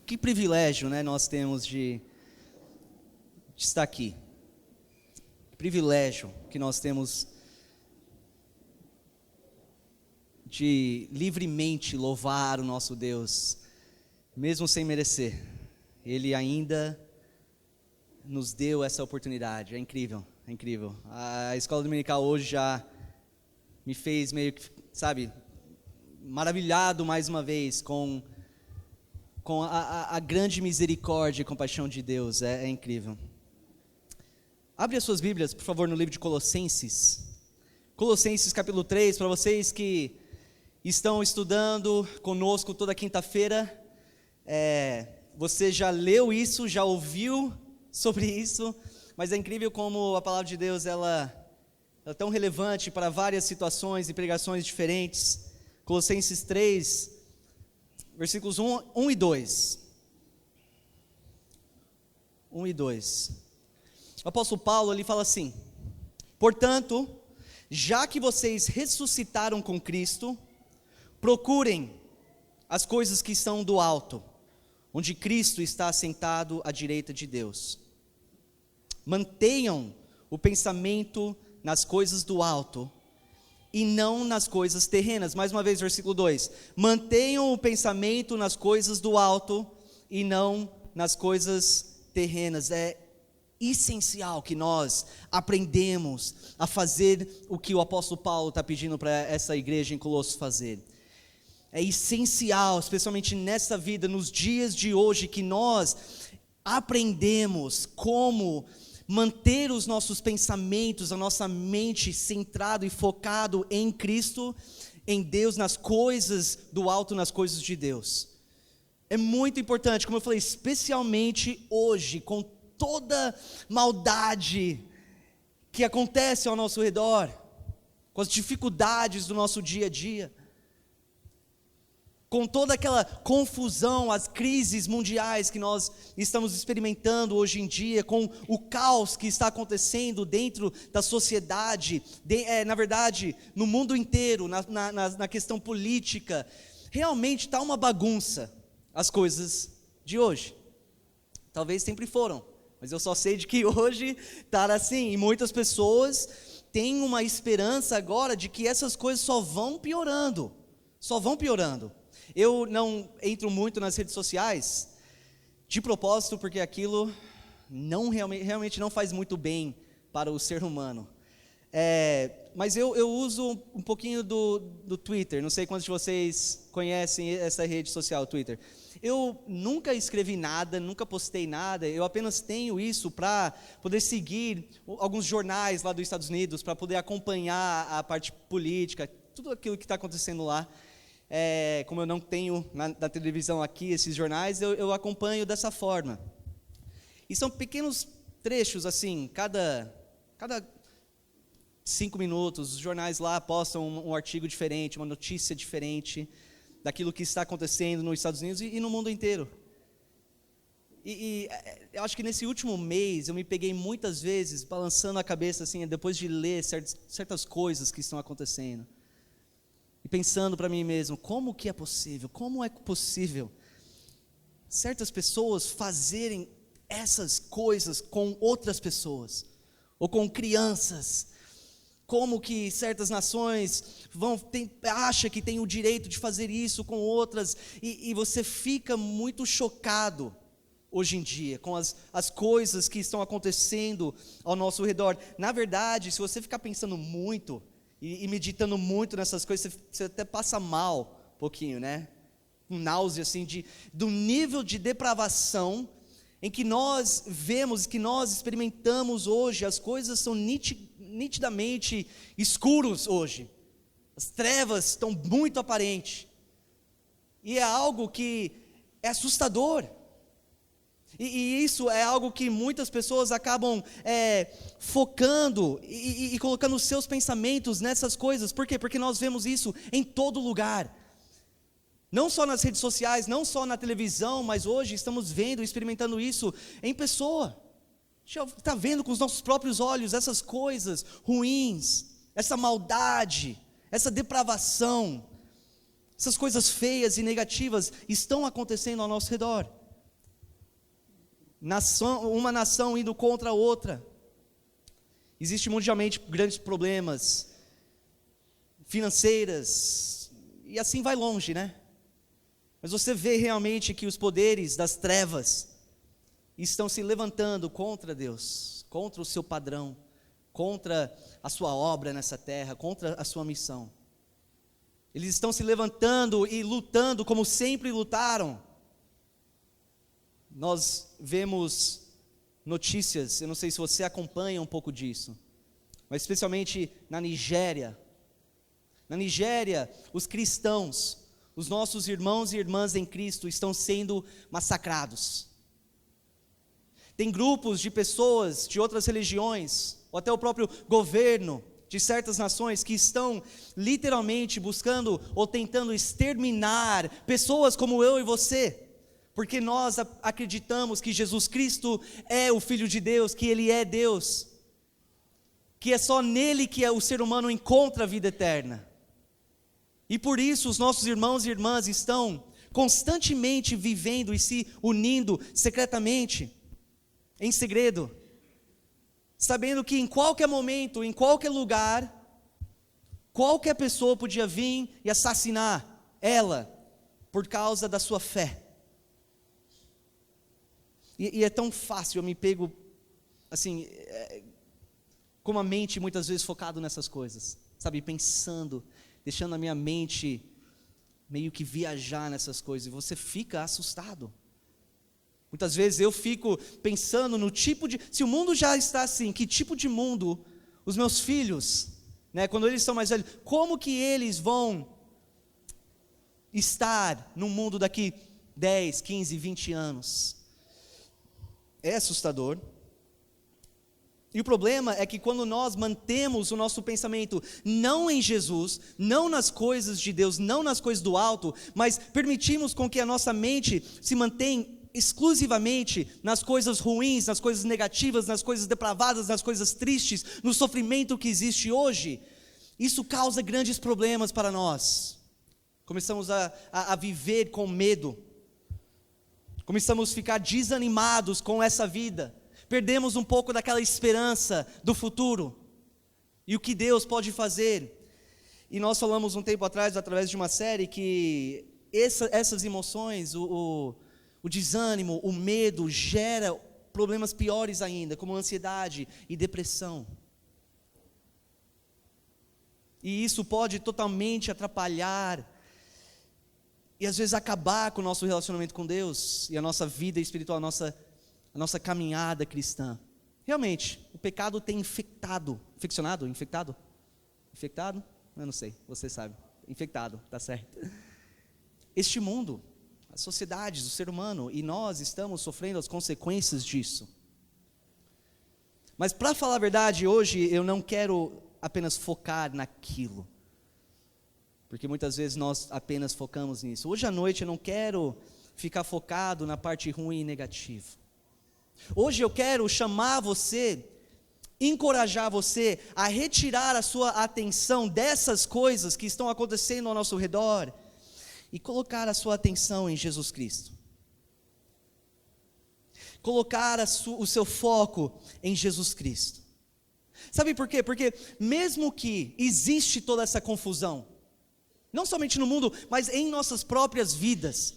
Que privilégio, né, nós temos de estar aqui. Que privilégio que nós temos de livremente louvar o nosso Deus, mesmo sem merecer. Ele ainda nos deu essa oportunidade. É incrível, é incrível. A escola dominical hoje já me fez meio que, sabe, maravilhado mais uma vez com a grande misericórdia e compaixão de Deus. É incrível. Abre as suas Bíblias, por favor, no livro de Colossenses. Colossenses capítulo 3, para vocês que estão estudando conosco toda quinta-feira, você já leu isso, já ouviu sobre isso, mas é incrível como a palavra de Deus ela é tão relevante para várias situações e pregações diferentes. Colossenses 3, versículos 1 e 2. 1 e 2. O apóstolo Paulo, ele fala assim: portanto, já que vocês ressuscitaram com Cristo, procurem as coisas que estão do alto, onde Cristo está assentado à direita de Deus. Mantenham o pensamento nas coisas do alto e não nas coisas terrenas. Mais uma vez, versículo 2. Mantenham o pensamento nas coisas do alto e não nas coisas terrenas. É essencial que nós aprendemos a fazer o que o apóstolo Paulo está pedindo para essa igreja em Colossos fazer. É essencial, especialmente nessa vida, nos dias de hoje, que nós aprendemos como manter os nossos pensamentos, a nossa mente centrado e focado em Cristo, em Deus, nas coisas do alto, nas coisas de Deus. É muito importante, como eu falei, especialmente hoje, com toda maldade que acontece ao nosso redor, com as dificuldades do nosso dia a dia, com toda aquela confusão, as crises mundiais que nós estamos experimentando hoje em dia, com o caos que está acontecendo dentro da sociedade, na verdade, no mundo inteiro, na questão política, realmente está uma bagunça as coisas de hoje. Talvez sempre foram, mas eu só sei de que hoje está assim, e muitas pessoas têm uma esperança agora de que essas coisas só vão piorando. Eu não entro muito nas redes sociais, de propósito, porque aquilo realmente não faz muito bem para o ser humano. Mas eu uso um pouquinho do Twitter, não sei quantos de vocês conhecem essa rede social, Twitter. Eu nunca escrevi nada, nunca postei nada, eu apenas tenho isso para poder seguir alguns jornais lá dos Estados Unidos, para poder acompanhar a parte política, tudo aquilo que está acontecendo lá. Como eu não tenho na televisão aqui esses jornais, eu acompanho dessa forma. E são pequenos trechos assim, cada 5 minutos, os jornais lá postam um artigo diferente, uma notícia diferente daquilo que está acontecendo nos Estados Unidos e no mundo inteiro. E eu acho que nesse último mês eu me peguei muitas vezes balançando a cabeça assim, depois de ler certas coisas que estão acontecendo. E pensando para mim mesmo, como é possível certas pessoas fazerem essas coisas com outras pessoas, ou com crianças, como que certas nações acham que tem o direito de fazer isso com outras, e você fica muito chocado hoje em dia, com as coisas que estão acontecendo ao nosso redor. Na verdade, se você ficar pensando muito, e meditando muito nessas coisas, você até passa mal um pouquinho, né? Com náusea, assim, do nível de depravação em que nós vemos, que nós experimentamos hoje. As coisas são nitidamente escuros hoje. As trevas estão muito aparentes. E é algo que é assustador. E isso é algo que muitas pessoas acabam focando e colocando os seus pensamentos nessas coisas. Por quê? Porque nós vemos isso em todo lugar. Não só nas redes sociais, não só na televisão, mas hoje estamos vendo, experimentando isso em pessoa. Já está vendo com os nossos próprios olhos essas coisas ruins, essa maldade, essa depravação. Essas coisas feias e negativas estão acontecendo ao nosso redor. Uma nação indo contra a outra. Existem mundialmente grandes problemas financeiras, e assim vai longe, né? Mas você vê realmente que os poderes das trevas estão se levantando contra Deus, contra o seu padrão, contra a sua obra nessa terra, contra a sua missão. Eles estão se levantando e lutando como sempre lutaram. Nós vemos notícias, eu não sei se você acompanha um pouco disso, mas especialmente na Nigéria. Na Nigéria, os cristãos, os nossos irmãos e irmãs em Cristo estão sendo massacrados. Tem grupos de pessoas de outras religiões, ou até o próprio governo de certas nações que estão literalmente buscando ou tentando exterminar pessoas como eu e você, porque nós acreditamos que Jesus Cristo é o Filho de Deus, que Ele é Deus, que é só nele que o ser humano encontra a vida eterna. E por isso os nossos irmãos e irmãs estão constantemente vivendo e se unindo secretamente, em segredo, sabendo que em qualquer momento, em qualquer lugar, qualquer pessoa podia vir e assassinar ela, por causa da sua fé. E é tão fácil, eu me pego, assim, com a mente muitas vezes focado nessas coisas, sabe, pensando, deixando a minha mente meio que viajar nessas coisas, e você fica assustado. Muitas vezes eu fico pensando no tipo de, se o mundo já está assim, que tipo de mundo os meus filhos, né, quando eles são mais velhos, como que eles vão estar no mundo daqui 10, 15, 20 anos? É assustador. E o problema é que quando nós mantemos o nosso pensamento não em Jesus, não nas coisas de Deus, não nas coisas do alto, mas permitimos com que a nossa mente se mantenha exclusivamente nas coisas ruins, nas coisas negativas, nas coisas depravadas, nas coisas tristes, no sofrimento que existe hoje, isso causa grandes problemas para nós. Começamos a viver com medo, começamos a ficar desanimados com essa vida, perdemos um pouco daquela esperança do futuro, e o que Deus pode fazer. E nós falamos um tempo atrás, através de uma série, que essas emoções, o desânimo, o medo, gera problemas piores ainda, como ansiedade e depressão. E isso pode totalmente atrapalhar e às vezes acabar com o nosso relacionamento com Deus e a nossa vida espiritual, a nossa caminhada cristã. Realmente, o pecado tem infectado? Eu não sei, você sabe. Infectado, tá certo. Este mundo, as sociedades, o ser humano, e nós estamos sofrendo as consequências disso. Mas para falar a verdade, hoje eu não quero apenas focar naquilo, porque muitas vezes nós apenas focamos nisso. Hoje à noite eu não quero ficar focado na parte ruim e negativa. Hoje eu quero chamar você, encorajar você a retirar a sua atenção dessas coisas que estão acontecendo ao nosso redor e colocar a sua atenção em Jesus Cristo. Colocar o seu foco em Jesus Cristo. Sabe por quê? Porque mesmo que existe toda essa confusão, não somente no mundo, mas em nossas próprias vidas,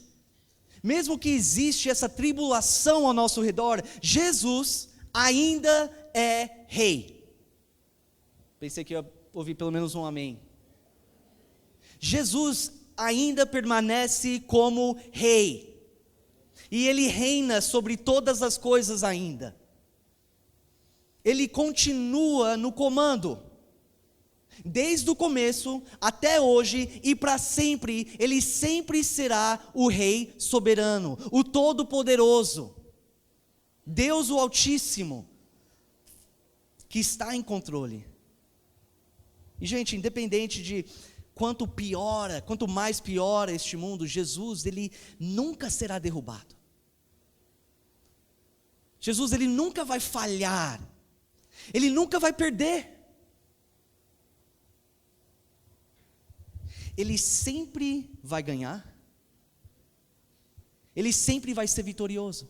mesmo que existe essa tribulação ao nosso redor, Jesus ainda é Rei. Pensei que ia ouvir pelo menos um amém. Jesus ainda permanece como Rei, e Ele reina sobre todas as coisas ainda. Ele continua no comando, desde o começo até hoje e para sempre. Ele sempre será o Rei soberano, o Todo-Poderoso, Deus o Altíssimo, que está em controle. E gente, independente de quanto mais piora este mundo, Jesus, Ele nunca será derrubado. Jesus, Ele nunca vai falhar, Ele nunca vai perder. ele sempre vai ganhar, ele sempre vai ser vitorioso.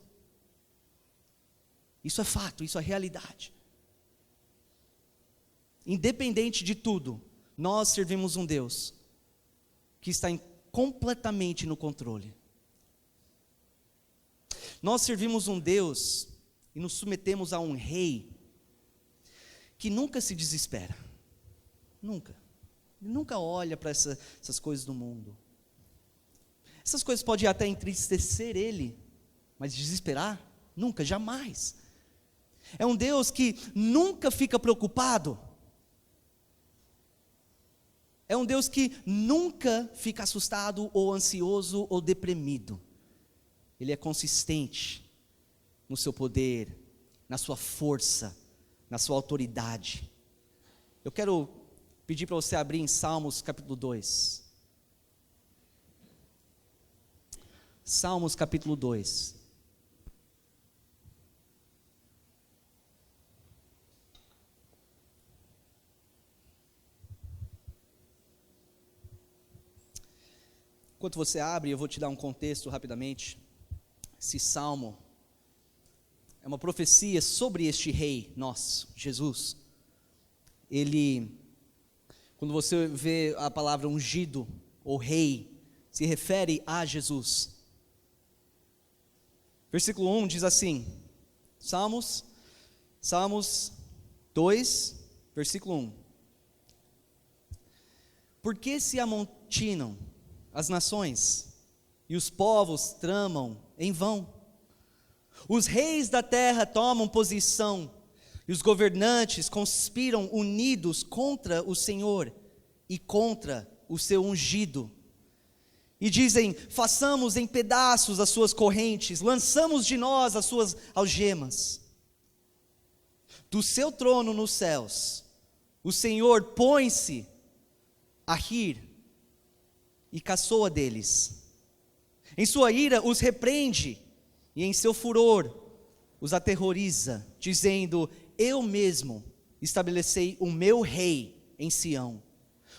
Isso é fato, isso é realidade. Independente de tudo, nós servimos um Deus que está completamente no controle. Nós servimos um Deus e nos submetemos a um rei que nunca se desespera. Nunca. Ele nunca olha para essas coisas do mundo. Essas coisas podem até entristecer ele, mas desesperar? Nunca, jamais. É um Deus que nunca fica preocupado. É um Deus que nunca fica assustado ou ansioso ou deprimido. Ele é consistente no seu poder, na sua força, na sua autoridade. Eu quero pedir para você abrir em Salmos capítulo 2. Salmos capítulo 2. Enquanto você abre, eu vou te dar um contexto rapidamente. Esse salmo é uma profecia sobre este rei nosso, Jesus. Ele, quando você vê a palavra ungido ou rei, se refere a Jesus. Versículo 1 diz assim, Salmos 2, versículo 1. Por que se amontinam as nações, e os povos tramam em vão? Os reis da terra tomam posição, e os governantes conspiram unidos contra o Senhor e contra o seu ungido. E dizem, façamos em pedaços as suas correntes, lançamos de nós as suas algemas. Do seu trono nos céus, o Senhor põe-se a rir, e caçoa deles. Em sua ira os repreende, e em seu furor os aterroriza, dizendo, eu mesmo estabelecei o meu rei em Sião.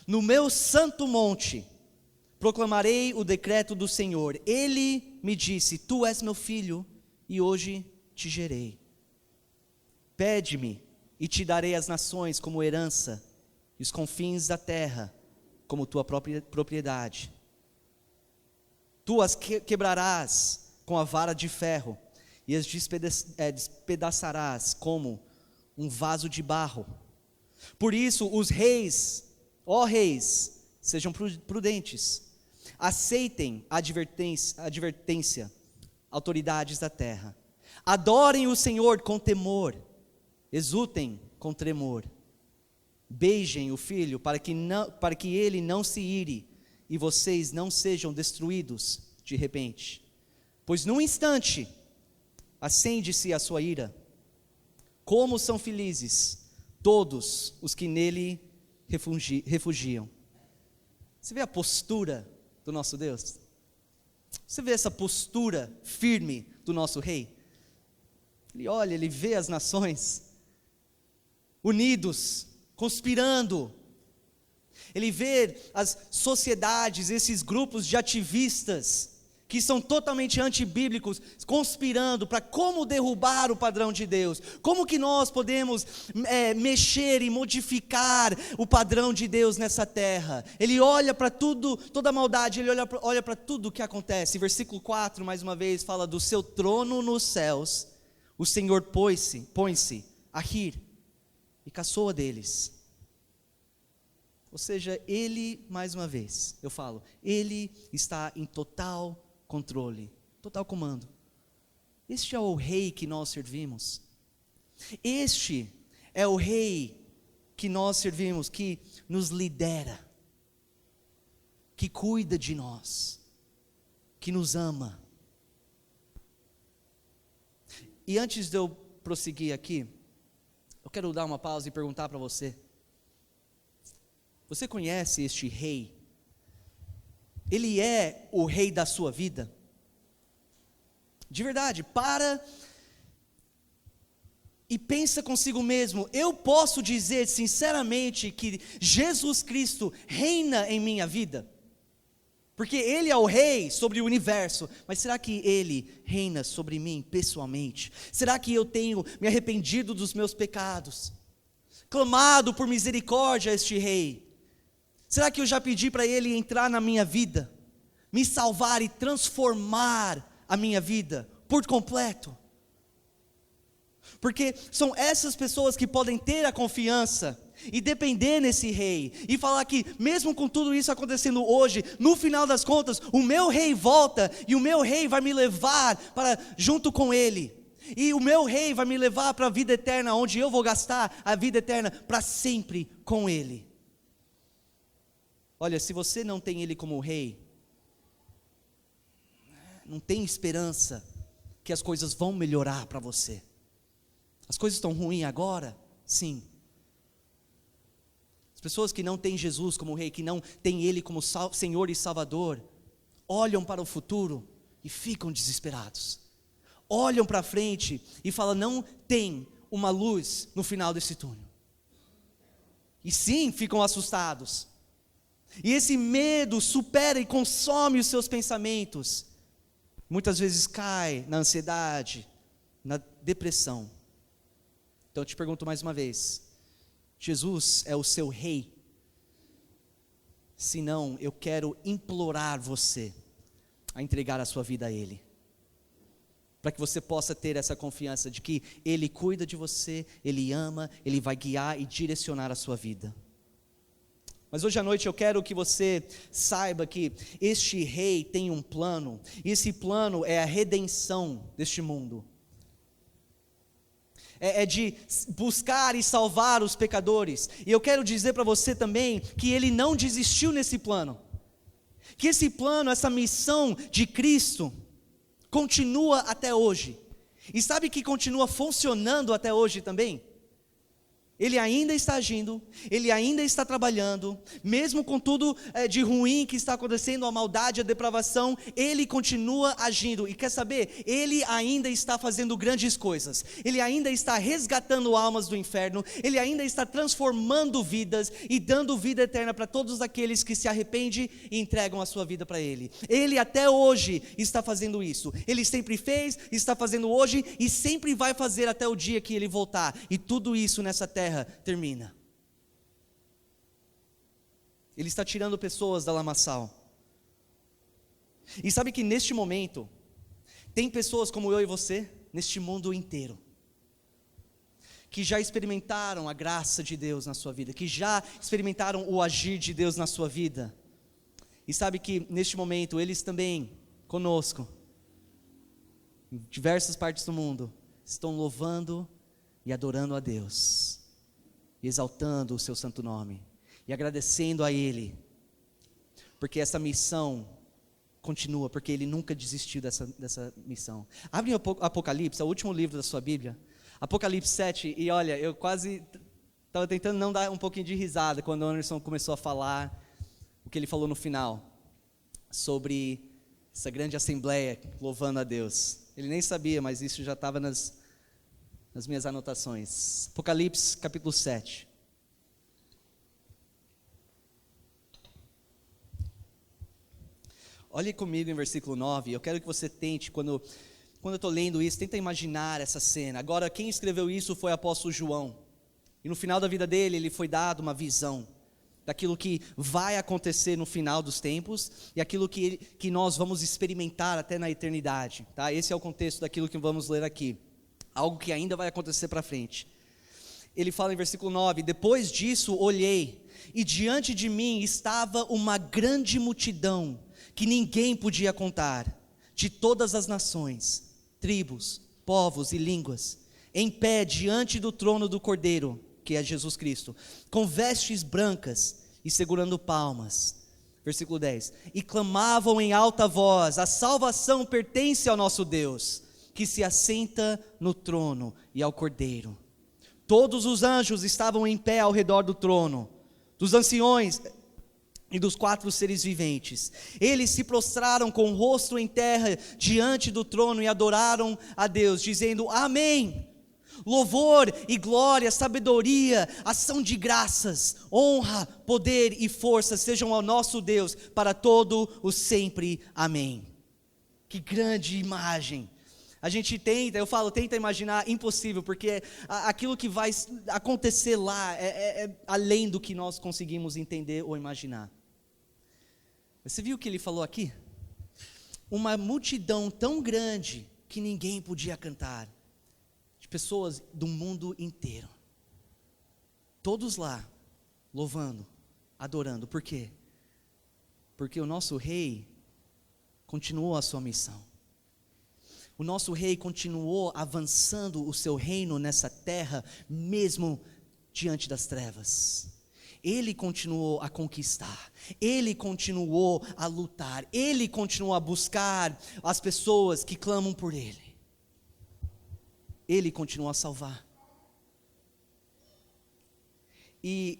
No meu santo monte proclamarei o decreto do Senhor. Ele me disse, tu és meu filho, e hoje te gerei. Pede-me, e te darei as nações como herança, e os confins da terra como tua própria propriedade. Tu as quebrarás com a vara de ferro, e as despedaçarás como um vaso de barro. Por isso os reis, ó reis, sejam prudentes, aceitem a advertência, autoridades da terra. Adorem o Senhor com temor, exultem com tremor. Beijem o Filho para que ele não se ire e vocês não sejam destruídos de repente. Pois num instante acende-se a sua ira. Como são felizes todos os que nele refugiam. Você vê a postura do nosso Deus? Você vê essa postura firme do nosso rei? Ele olha, ele vê as nações unidos, conspirando. Ele vê as sociedades, esses grupos de ativistas, que são totalmente antibíblicos, conspirando para como derrubar o padrão de Deus. Como que nós podemos mexer e modificar o padrão de Deus nessa terra? Ele olha para tudo, toda a maldade, ele olha para tudo o que acontece. Versículo 4, mais uma vez, fala do seu trono nos céus, o Senhor põe-se a rir e caçoa deles. Ou seja, ele, mais uma vez, eu falo, ele está em total controle, total comando. Este é o rei que nós servimos. Este é o rei que nós servimos, que nos lidera, que cuida de nós, que nos ama. E antes de eu prosseguir aqui, eu quero dar uma pausa e perguntar para você. Você conhece este rei? Ele é o rei da sua vida? De verdade, para e pensa consigo mesmo. Eu posso dizer sinceramente que Jesus Cristo reina em minha vida? Porque Ele é o rei sobre o universo, mas será que Ele reina sobre mim pessoalmente? Será que eu tenho me arrependido dos meus pecados? Clamado por misericórdia a este rei? Será que eu já pedi para Ele entrar na minha vida, me salvar e transformar a minha vida por completo? Porque são essas pessoas que podem ter a confiança e depender nesse rei, e falar que mesmo com tudo isso acontecendo hoje, no final das contas, o meu rei volta, e o meu rei vai me levar para junto com ele, e o meu rei vai me levar para a vida eterna, onde eu vou gastar a vida eterna para sempre com ele. Olha, se você não tem ele como rei, não tem esperança que as coisas vão melhorar para você. As coisas estão ruins agora? Sim. As pessoas que não têm Jesus como rei, que não têm Ele como Senhor e Salvador, olham para o futuro e ficam desesperados. Olham para frente e falam, não tem uma luz no final desse túnel. E sim, ficam assustados. E esse medo supera e consome os seus pensamentos. Muitas vezes cai na ansiedade, na depressão. Então eu te pergunto mais uma vez, Jesus é o seu rei? Se não, eu quero implorar você a entregar a sua vida a Ele, para que você possa ter essa confiança de que Ele cuida de você, Ele ama, Ele vai guiar e direcionar a sua vida. Mas hoje à noite eu quero que você saiba que este rei tem um plano, e esse plano é a redenção deste mundo. É de buscar e salvar os pecadores. E eu quero dizer para você também que Ele não desistiu nesse plano, que esse plano, essa missão de Cristo continua até hoje. E sabe que continua funcionando até hoje também? Ele ainda está agindo, Ele ainda está trabalhando, mesmo com tudo de ruim que está acontecendo, a maldade, a depravação, Ele continua agindo, e quer saber, Ele ainda está fazendo grandes coisas, Ele ainda está resgatando almas do inferno, Ele ainda está transformando vidas, e dando vida eterna para todos aqueles que se arrependem e entregam a sua vida para Ele. Ele até hoje está fazendo isso, Ele sempre fez, está fazendo hoje, e sempre vai fazer até o dia que Ele voltar, e tudo isso nessa terra termina. Ele está tirando pessoas da lamaçal. E sabe que neste momento tem pessoas como eu e você neste mundo inteiro que já experimentaram a graça de Deus na sua vida, que já experimentaram o agir de Deus na sua vida. E sabe que neste momento eles também conosco, em diversas partes do mundo, estão louvando e adorando a Deus, exaltando o seu santo nome e agradecendo a Ele, porque essa missão continua, porque Ele nunca desistiu dessa missão. Abre o Apocalipse, é o último livro da sua Bíblia, Apocalipse 7, e olha, eu quase estava tentando não dar um pouquinho de risada quando o Anderson começou a falar o que ele falou no final, sobre essa grande assembleia louvando a Deus. Ele nem sabia, mas isso já estava nas minhas anotações. Apocalipse capítulo 7. Olhe comigo em versículo 9. Eu quero que você tente, quando eu estou lendo isso, tenta imaginar essa cena. Agora, quem escreveu isso foi o apóstolo João. E no final da vida dele, ele foi dado uma visão daquilo que vai acontecer no final dos tempos e aquilo que nós vamos experimentar até na eternidade. Tá? Esse é o contexto daquilo que vamos ler aqui. Algo que ainda vai acontecer para frente. Ele fala em versículo 9: depois disso olhei, e diante de mim estava uma grande multidão, que ninguém podia contar, de todas as nações, tribos, povos e línguas, em pé diante do trono do Cordeiro, que é Jesus Cristo, com vestes brancas e segurando palmas. Versículo 10: e clamavam em alta voz: a salvação pertence ao nosso Deus, que se assenta no trono e ao Cordeiro. Todos os anjos estavam em pé ao redor do trono, dos anciões e dos 4 seres viventes. Eles se prostraram com o rosto em terra diante do trono e adoraram a Deus, dizendo: amém. Louvor e glória, sabedoria, ação de graças, honra, poder e força sejam ao nosso Deus para todo o sempre. Amém. Que grande imagem. A gente tenta imaginar, impossível, porque aquilo que vai acontecer lá é além do que nós conseguimos entender ou imaginar. Você viu o que ele falou aqui? Uma multidão tão grande que ninguém podia cantar, de pessoas do mundo inteiro, todos lá, louvando, adorando. Por quê? Porque o nosso rei continuou a sua missão. O nosso rei continuou avançando o seu reino nessa terra, mesmo diante das trevas. Ele continuou a conquistar, ele continuou a lutar, ele continuou a buscar as pessoas que clamam por ele. Ele continuou a salvar. E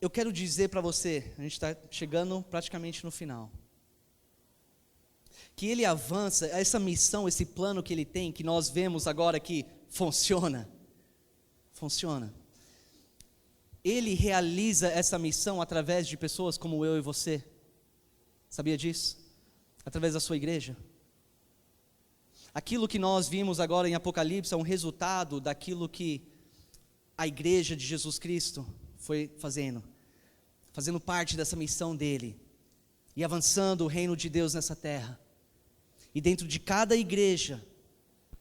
eu quero dizer para você, a gente está chegando praticamente no final, que ele avança, essa missão, esse plano que ele tem, que nós vemos agora que funciona. Ele realiza essa missão através de pessoas como eu e você. Sabia disso? Através da sua igreja. Aquilo que nós vimos agora em Apocalipse é um resultado daquilo que a igreja de Jesus Cristo foi fazendo parte dessa missão dele, e avançando o reino de Deus nessa terra. E dentro de cada igreja,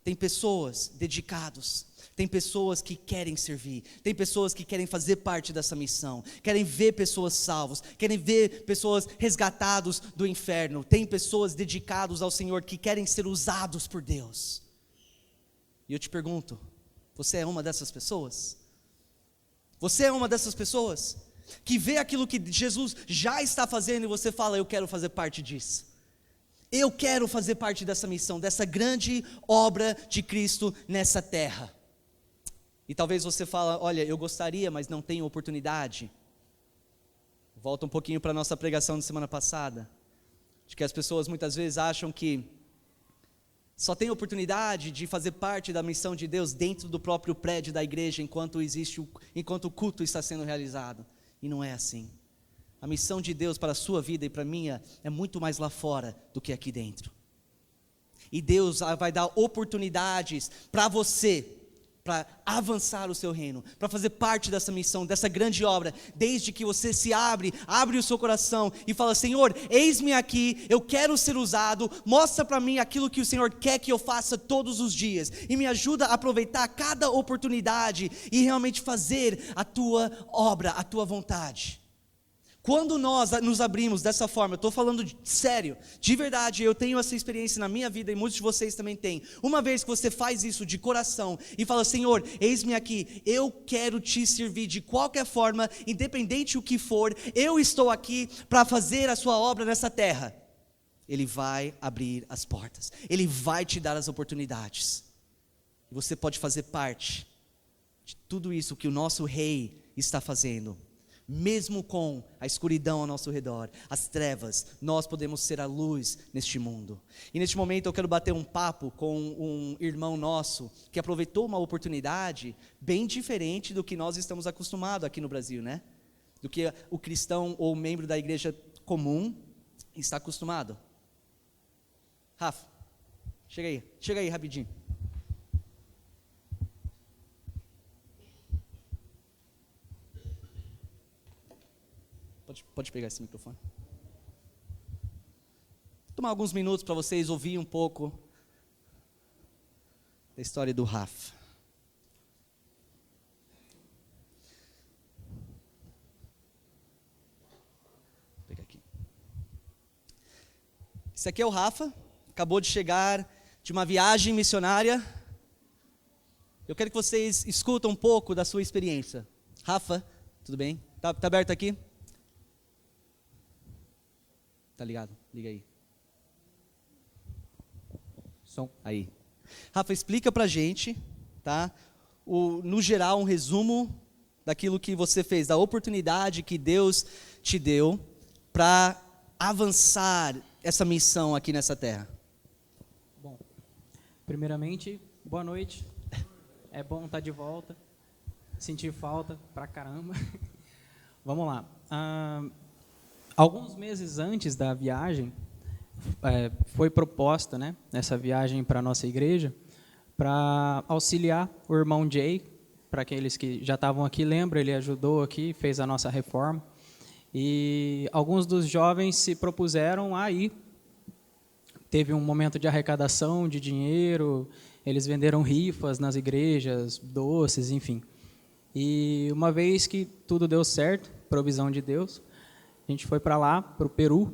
tem pessoas dedicadas, tem pessoas que querem servir, tem pessoas que querem fazer parte dessa missão, querem ver pessoas salvas, querem ver pessoas resgatadas do inferno, tem pessoas dedicadas ao Senhor que querem ser usados por Deus. E eu te pergunto, você é uma dessas pessoas? Você é uma dessas pessoas que vê aquilo que Jesus já está fazendo e você fala, eu quero fazer parte disso. Eu quero fazer parte dessa missão, dessa grande obra de Cristo nessa terra. E talvez você fale, olha, eu gostaria, mas não tenho oportunidade. Volta um pouquinho para a nossa pregação de semana passada, de que as pessoas muitas vezes acham que só tem oportunidade de fazer parte da missão de Deus dentro do próprio prédio da igreja, enquanto o culto está sendo realizado. E não é assim. A missão de Deus para a sua vida e para a minha é muito mais lá fora do que aqui dentro. E Deus vai dar oportunidades para você, para avançar o seu reino, para fazer parte dessa missão, dessa grande obra, desde que você se abre o seu coração e fala, Senhor, eis-me aqui, eu quero ser usado, mostra para mim aquilo que o Senhor quer que eu faça todos os dias, e me ajuda a aproveitar cada oportunidade, e realmente fazer a tua obra, a tua vontade. Quando nós nos abrimos dessa forma, eu estou falando sério, de verdade, eu tenho essa experiência na minha vida e muitos de vocês também têm. Uma vez que você faz isso de coração e fala, Senhor, eis-me aqui, eu quero te servir de qualquer forma, independente o que for, eu estou aqui para fazer a sua obra nessa terra. Ele vai abrir as portas, Ele vai te dar as oportunidades. E você pode fazer parte de tudo isso que o nosso Rei está fazendo. Mesmo com a escuridão ao nosso redor, as trevas, nós podemos ser a luz neste mundo. E neste momento eu quero bater um papo com um irmão nosso, que aproveitou uma oportunidade bem diferente do que nós estamos acostumados aqui no Brasil, né? Do que o cristão ou membro da igreja comum está acostumado. Rafa, chega aí rapidinho. Pode pegar esse microfone. Vou tomar alguns minutos para vocês ouvirem um pouco da história do Rafa. Vou pegar aqui. Esse aqui é o Rafa, acabou de chegar de uma viagem missionária. Eu quero que vocês escutem um pouco da sua experiência. Rafa, tudo bem? Tá aberto aqui? Tá ligado? Liga aí. Som. Aí. Rafa, explica pra gente, tá? No geral, um resumo daquilo que você fez, da oportunidade que Deus te deu para avançar essa missão aqui nessa terra. Bom, primeiramente, boa noite. É bom estar de volta. Senti falta pra caramba. Vamos lá. Alguns meses antes da viagem, foi proposta, né, essa viagem para a nossa igreja, para auxiliar o irmão Jay. Para aqueles que já estavam aqui, lembra, ele ajudou aqui, fez a nossa reforma. E alguns dos jovens se propuseram a ir. Teve um momento de arrecadação de dinheiro, eles venderam rifas nas igrejas, doces, enfim. E uma vez que tudo deu certo, provisão de Deus, a gente foi para lá, para o Peru,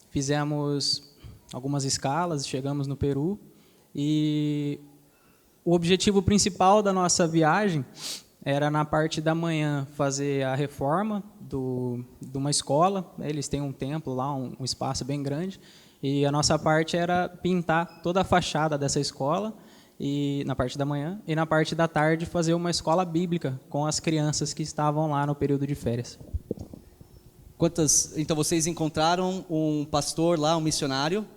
fizemos algumas escalas, chegamos no Peru, e o objetivo principal da nossa viagem era, na parte da manhã, fazer a reforma de uma escola. Eles têm um templo lá, um espaço bem grande, e a nossa parte era pintar toda a fachada dessa escola, e na parte da manhã, e na parte da tarde fazer uma escola bíblica com as crianças que estavam lá no período de férias. Então vocês encontraram um pastor lá, um missionário,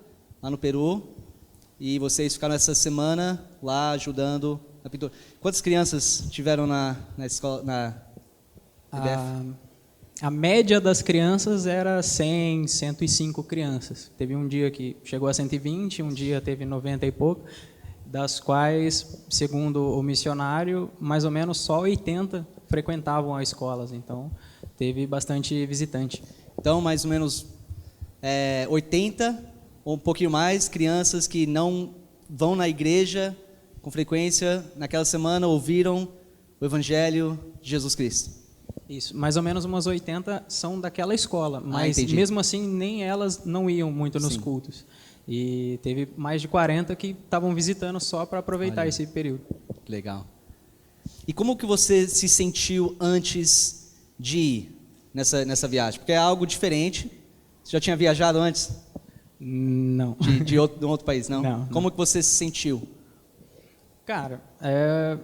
lá no Peru, e vocês ficaram essa semana lá ajudando na pintura. Quantas crianças tiveram na escola, na IBF? A média das crianças era 100, 105 crianças. Teve um dia que chegou a 120, um dia teve 90 e pouco, das quais, segundo o missionário, mais ou menos só 80 frequentavam as escolas. Então, teve bastante visitante. Então, mais ou menos 80 ou um pouquinho mais crianças que não vão na igreja com frequência, naquela semana ouviram o Evangelho de Jesus Cristo. Isso, mais ou menos umas 80 são daquela escola, mas mesmo assim nem elas não iam muito nos cultos. E teve mais de 40 que estavam visitando só para aproveitar esse período. Legal. E como que você se sentiu antes de ir nessa viagem? Porque é algo diferente. Você já tinha viajado antes? Não. De outro país, não? Não. Como que você se sentiu? Cara, é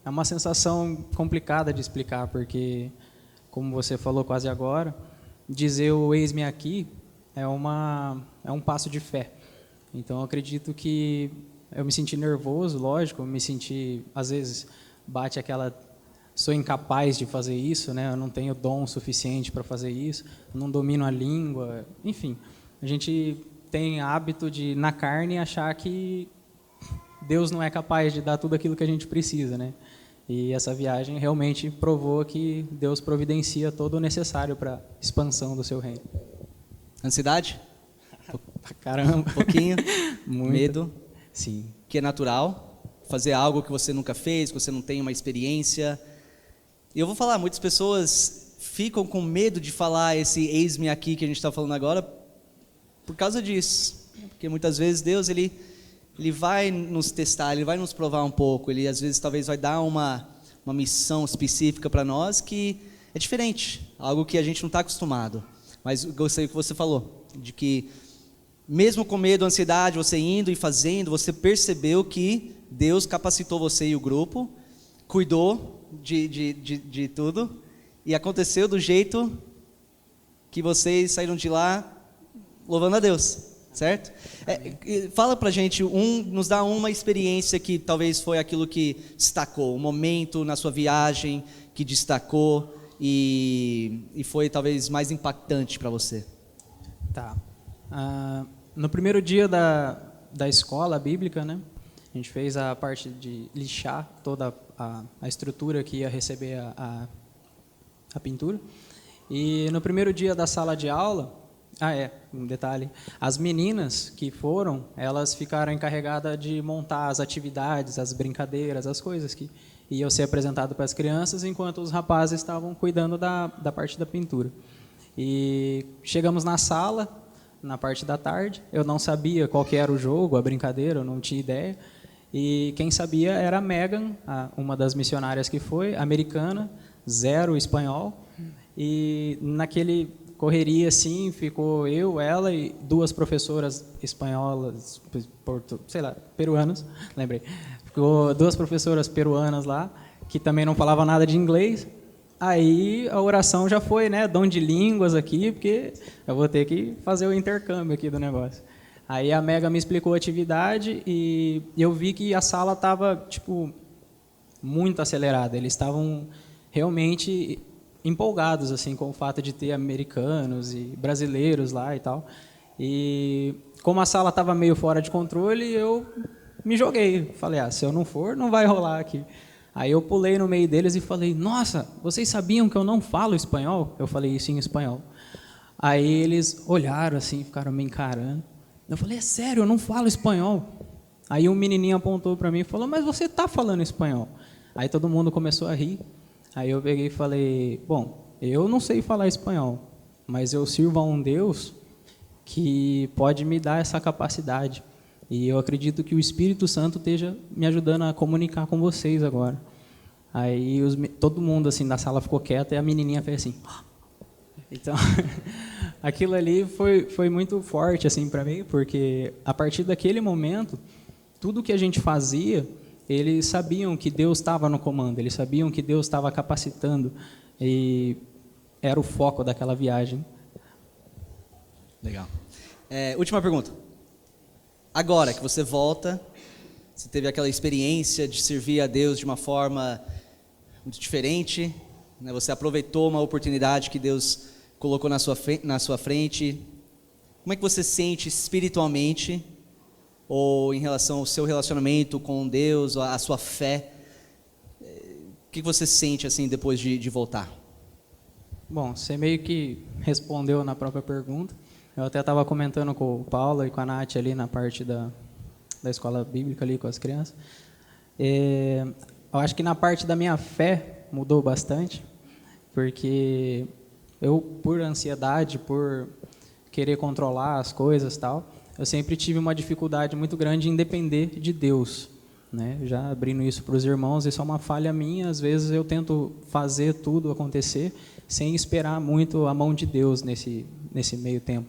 uma sensação complicada de explicar, porque, como você falou quase agora, dizer o eis-me aqui é um passo de fé. Então, eu acredito que eu me senti nervoso, lógico, eu me senti, às vezes, bate aquela, sou incapaz de fazer isso, né? Eu não tenho dom suficiente para fazer isso, eu não domino a língua, enfim. A gente tem hábito de, na carne, achar que Deus não é capaz de dar tudo aquilo que a gente precisa, né? E essa viagem realmente provou que Deus providencia todo o necessário para a expansão do seu reino. Ansiedade? Caramba. Um pouquinho. Muito. Medo? Sim. Que é natural. Fazer algo que você nunca fez, que você não tem uma experiência. E eu vou falar, muitas pessoas ficam com medo de falar esse eis-me aqui que a gente está falando agora por causa disso. Porque muitas vezes Deus, ele vai nos testar, ele vai nos provar um pouco. Ele às vezes talvez vai dar uma missão específica para nós que é diferente. Algo que a gente não está acostumado. Mas eu gostei do que você falou, de que mesmo com medo, ansiedade, você indo e fazendo, você percebeu que Deus capacitou você e o grupo, cuidou de tudo, e aconteceu do jeito que vocês saíram de lá louvando a Deus, certo? Fala pra gente, nos dá uma experiência que talvez foi aquilo que destacou, um momento na sua viagem que destacou, e foi talvez mais impactante para você. Tá. No primeiro dia da escola bíblica, né, a gente fez a parte de lixar toda a estrutura que ia receber a pintura. E no primeiro dia da sala de aula, um detalhe, as meninas que foram, elas ficaram encarregadas de montar as atividades, as brincadeiras, as coisas que iam ser apresentadas para as crianças, enquanto os rapazes estavam cuidando da parte da pintura. E chegamos na sala, na parte da tarde, eu não sabia qual que era o jogo, a brincadeira, eu não tinha ideia, e quem sabia era a Megan, uma das missionárias que foi, americana, zero espanhol, e naquele correria assim, ficou eu, ela e duas professoras espanholas, peruanas, lembrei. Ficou duas professoras peruanas lá, que também não falavam nada de inglês. Aí a oração já foi, né, dom de línguas aqui, porque eu vou ter que fazer o intercâmbio aqui do negócio. Aí a Mega me explicou a atividade e eu vi que a sala estava, tipo, muito acelerada. Eles estavam realmente empolgados assim com o fato de ter americanos e brasileiros lá e tal. E como a sala estava meio fora de controle, eu me joguei. Falei, se eu não for, não vai rolar aqui. Aí eu pulei no meio deles e falei, nossa, vocês sabiam que eu não falo espanhol? Eu falei isso em espanhol. Aí eles olharam assim, ficaram me encarando. Eu falei, é sério, eu não falo espanhol. Aí um menininho apontou para mim e falou, mas você está falando espanhol. Aí todo mundo começou a rir. Aí eu peguei e falei, bom, eu não sei falar espanhol, mas eu sirvo a um Deus que pode me dar essa capacidade. E eu acredito que o Espírito Santo esteja me ajudando a comunicar com vocês agora. Aí todo mundo assim da sala ficou quieto e a menininha fez assim. Então, aquilo ali foi muito forte assim para mim, porque a partir daquele momento, tudo que a gente fazia, eles sabiam que Deus estava no comando, eles sabiam que Deus estava capacitando, e era o foco daquela viagem. Legal. Última pergunta. Agora que você volta, você teve aquela experiência de servir a Deus de uma forma muito diferente, né? Você aproveitou uma oportunidade que Deus colocou na sua frente. Como é que você se sente espiritualmente, ou em relação ao seu relacionamento com Deus, a sua fé? O que você sente assim depois de voltar? Bom, você meio que respondeu na própria pergunta. Eu até estava comentando com o Paulo e com a Nath ali na parte da escola bíblica ali com as crianças. Eu acho que na parte da minha fé mudou bastante, porque eu, por ansiedade, por querer controlar as coisas e tal, eu sempre tive uma dificuldade muito grande em depender de Deus, né? Já abrindo isso para os irmãos, isso é uma falha minha. Às vezes eu tento fazer tudo acontecer sem esperar muito a mão de Deus nesse meio tempo.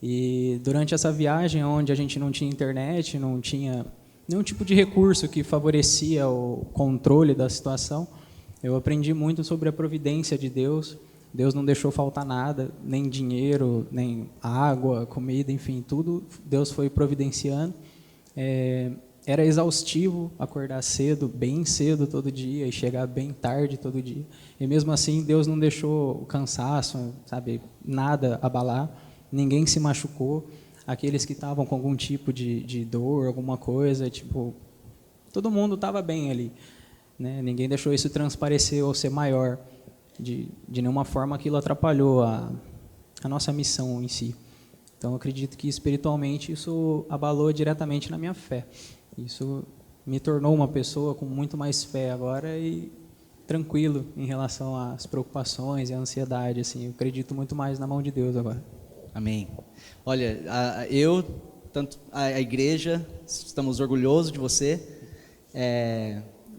E durante essa viagem, onde a gente não tinha internet, não tinha nenhum tipo de recurso que favorecia o controle da situação, eu aprendi muito sobre a providência de Deus. Deus não deixou faltar nada, nem dinheiro, nem água, comida, enfim, tudo Deus foi providenciando. Era exaustivo acordar cedo, bem cedo todo dia, e chegar bem tarde todo dia. E mesmo assim, Deus não deixou o cansaço, sabe, nada abalar, ninguém se machucou. Aqueles que estavam com algum tipo de dor, alguma coisa, tipo, todo mundo estava bem ali, né? Ninguém deixou isso transparecer ou ser maior. De nenhuma forma aquilo atrapalhou a nossa missão em si. Então, eu acredito que espiritualmente isso abalou diretamente na minha fé. Isso me tornou uma pessoa com muito mais fé agora e tranquilo em relação às preocupações e à ansiedade. Assim, eu acredito muito mais na mão de Deus agora. Amém. Olha, tanto a igreja, estamos orgulhosos de você.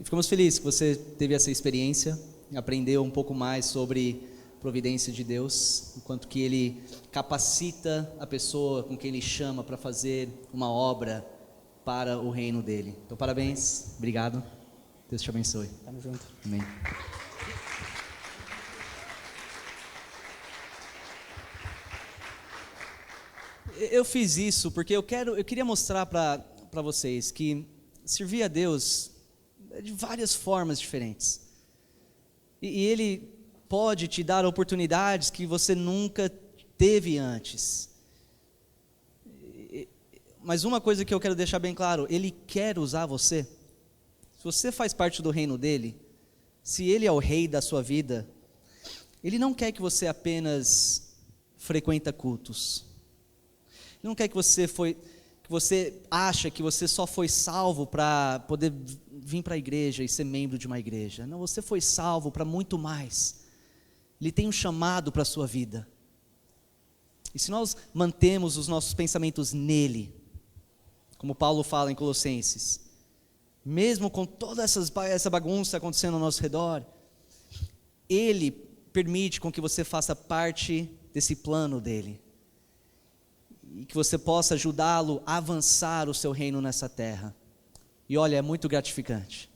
Ficamos felizes que você teve essa experiência, aprendeu um pouco mais sobre providência de Deus, enquanto que Ele capacita a pessoa com quem Ele chama para fazer uma obra para o reino dEle. Então, parabéns, obrigado, Deus te abençoe. Tamo junto. Amém. Eu fiz isso porque eu queria mostrar para vocês que servir a Deus é de várias formas diferentes. E Ele pode te dar oportunidades que você nunca teve antes. Mas uma coisa que eu quero deixar bem claro, Ele quer usar você. Se você faz parte do reino dEle, se Ele é o rei da sua vida, Ele não quer que você apenas frequenta cultos. Ele não quer que você acha que você só foi salvo para poder vir para a igreja e ser membro de uma igreja. Não, você foi salvo para muito mais. Ele tem um chamado para a sua vida. E se nós mantemos os nossos pensamentos nele, como Paulo fala em Colossenses, mesmo com toda essa bagunça acontecendo ao nosso redor, Ele permite com que você faça parte desse plano dele. E que você possa ajudá-lo a avançar o seu reino nessa terra. E olha, é muito gratificante.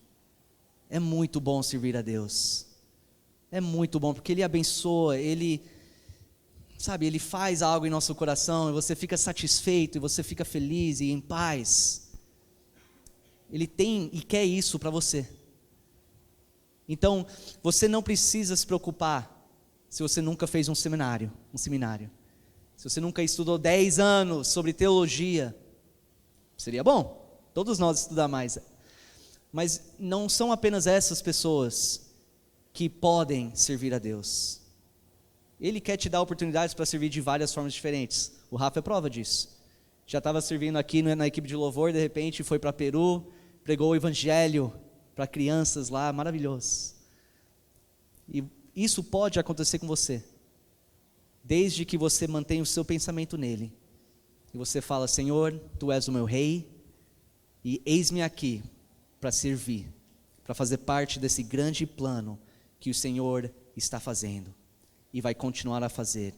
É muito bom servir a Deus. É muito bom, porque Ele abençoa, Ele sabe, Ele faz algo em nosso coração e você fica satisfeito, e você fica feliz e em paz. Ele tem e quer isso para você. Então, você não precisa se preocupar se você nunca fez um seminário. Se você nunca estudou 10 anos sobre teologia, seria bom, todos nós estudar mais. Mas não são apenas essas pessoas que podem servir a Deus. Ele quer te dar oportunidades para servir de várias formas diferentes. O Rafa é prova disso. Já estava servindo aqui na equipe de louvor, de repente foi para Peru, pregou o evangelho para crianças lá, maravilhoso. E isso pode acontecer com você, desde que você mantenha o seu pensamento nele. E você fala: Senhor, Tu és o meu rei, e eis-me aqui para servir, para fazer parte desse grande plano que o Senhor está fazendo e vai continuar a fazer,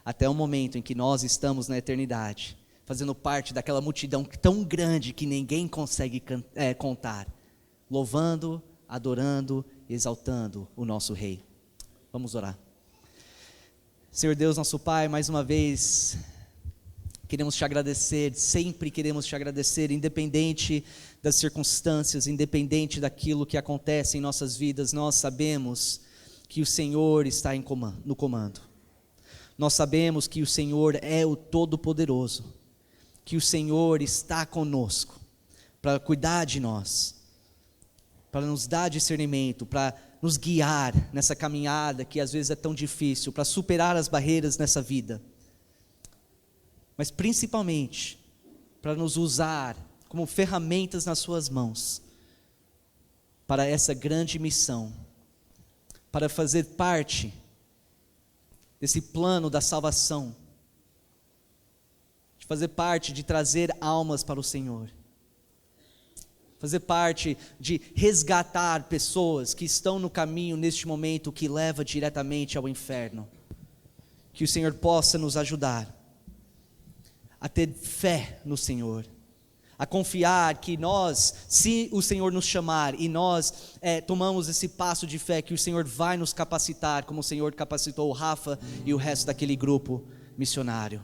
até o momento em que nós estamos na eternidade, fazendo parte daquela multidão tão grande que ninguém consegue contar, louvando, adorando, exaltando o nosso Rei. Vamos orar. Senhor Deus, nosso Pai, mais uma vez queremos te agradecer, sempre queremos te agradecer, independente das circunstâncias, independente daquilo que acontece em nossas vidas, nós sabemos que o Senhor está no comando. Nós sabemos que o Senhor é o Todo-Poderoso, que o Senhor está conosco para cuidar de nós, para nos dar discernimento, para nos guiar nessa caminhada que às vezes é tão difícil, para superar as barreiras nessa vida, mas principalmente para nos usar como ferramentas nas suas mãos, para essa grande missão, para fazer parte desse plano da salvação, de fazer parte de trazer almas para o Senhor, fazer parte de resgatar pessoas que estão no caminho neste momento que leva diretamente ao inferno. Que o Senhor possa nos ajudar a ter fé no Senhor, a confiar que nós, se o Senhor nos chamar e nós tomamos esse passo de fé, que o Senhor vai nos capacitar, como o Senhor capacitou o Rafa e o resto daquele grupo missionário.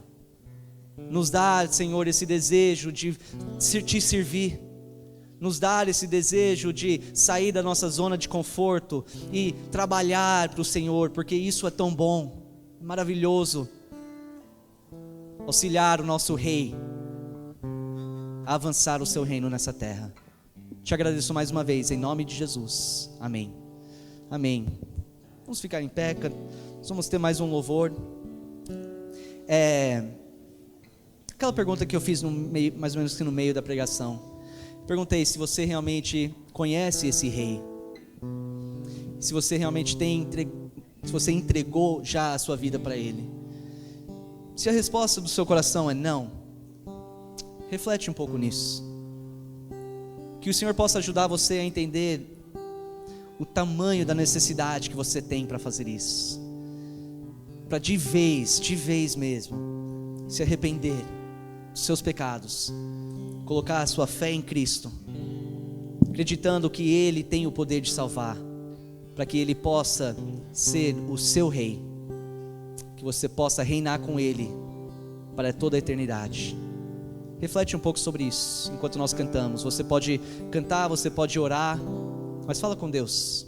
Nos dá, Senhor, esse desejo de te servir, nos dá esse desejo de sair da nossa zona de conforto e trabalhar para o Senhor, porque isso é tão bom, maravilhoso, auxiliar o nosso Rei a avançar o seu reino nessa terra. Te agradeço mais uma vez, em nome de Jesus, amém, amém. Vamos ficar em pé, vamos ter mais um louvor. Aquela pergunta que eu fiz mais ou menos que no meio da pregação, perguntei se você realmente conhece esse Rei, se você realmente se você entregou já a sua vida para Ele. Se a resposta do seu coração é não, reflete um pouco nisso, que o Senhor possa ajudar você a entender o tamanho da necessidade que você tem para fazer isso, para de vez mesmo, se arrepender dos seus pecados, colocar a sua fé em Cristo, acreditando que Ele tem o poder de salvar, para que Ele possa ser o seu Rei, que você possa reinar com Ele para toda a eternidade. Reflete um pouco sobre isso enquanto nós cantamos. Você pode cantar, você pode orar, mas fala com Deus.